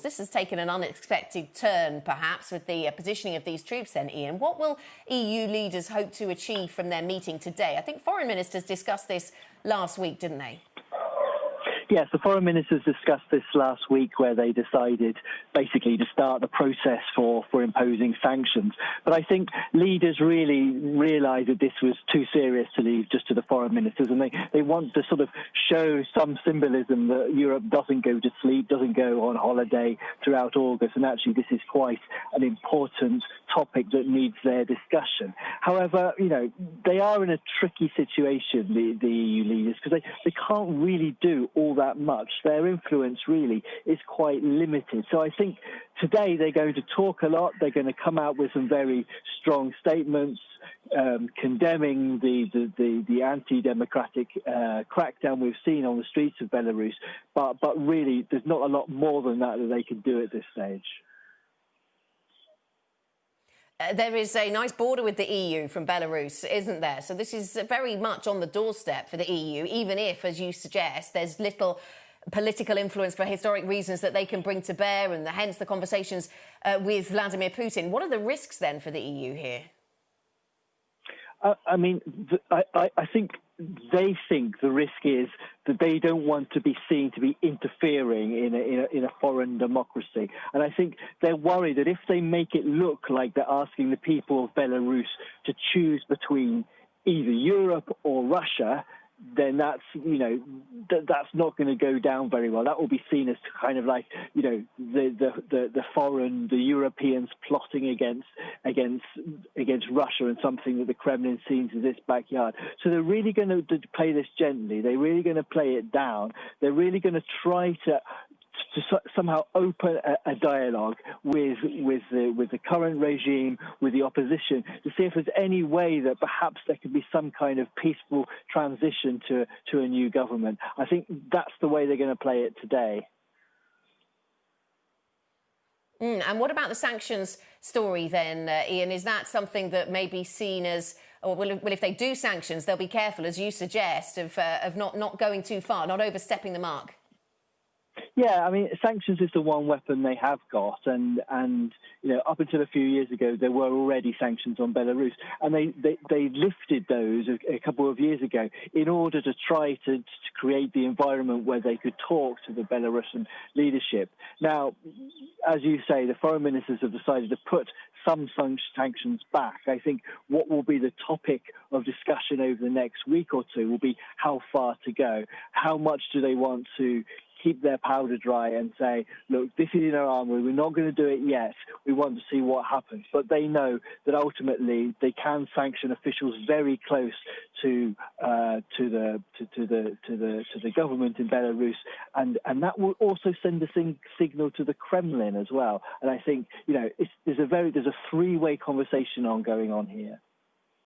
This has taken an unexpected turn, perhaps, with the positioning of these troops then, Ian. What will EU leaders hope to achieve from their meeting today? I think foreign ministers discussed this last week, didn't they? Yes, the foreign ministers discussed this last week, where they decided basically to start the process for imposing sanctions. But I think leaders really realised that this was too serious to leave just to the foreign ministers, and they want to sort of show some symbolism that Europe doesn't go to sleep, doesn't go on holiday throughout August, and actually this is quite an important topic that needs their discussion. However, they are in a tricky situation, the EU leaders, because they can't really do all that much. Their influence really is quite limited. So I think today they're going to talk a lot. They're going to come out with some very strong statements condemning the anti-democratic crackdown we've seen on the streets of Belarus. But really, there's not a lot more than that they can do at this stage. There is a nice border with the EU from Belarus, isn't there? So this is very much on the doorstep for the EU, even if, as you suggest, there's little political influence for historic reasons that they can bring to bear, and hence the conversations with Vladimir Putin. What are the risks then for the EU here? I think they think the risk is that they don't want to be seen to be interfering in a foreign democracy. And I think they're worried that if they make it look like they're asking the people of Belarus to choose between either Europe or Russia, then that's not going to go down very well. That will be seen as kind of like the Europeans plotting against Russia, and something that the Kremlin sees as its backyard. So they're really going to play this gently. They're really going to play it down. They're really going to try to somehow open a dialogue with the current regime, with the opposition, to see if there's any way that perhaps there could be some kind of peaceful transition to a new government. I think that's the way they're going to play it today. And what about the sanctions story then, Ian? Is that something that may be seen as, well, if they do sanctions, they'll be careful, as you suggest, of not going too far, not overstepping the mark? Yeah, I mean, sanctions is the one weapon they have got, and up until a few years ago, there were already sanctions on Belarus, and they lifted those a couple of years ago in order to try to create the environment where they could talk to the Belarusian leadership. Now, as you say, the foreign ministers have decided to put some sanctions back. I think what will be the topic of discussion over the next week or two will be how far to go. How much do they want to keep their powder dry and say, look, this is in our armory, we're not going to do it yet, we want to see what happens. But they know that ultimately they can sanction officials very close to the government in Belarus, and that will also send a signal to the Kremlin as well. And I think there's a three-way conversation going on here.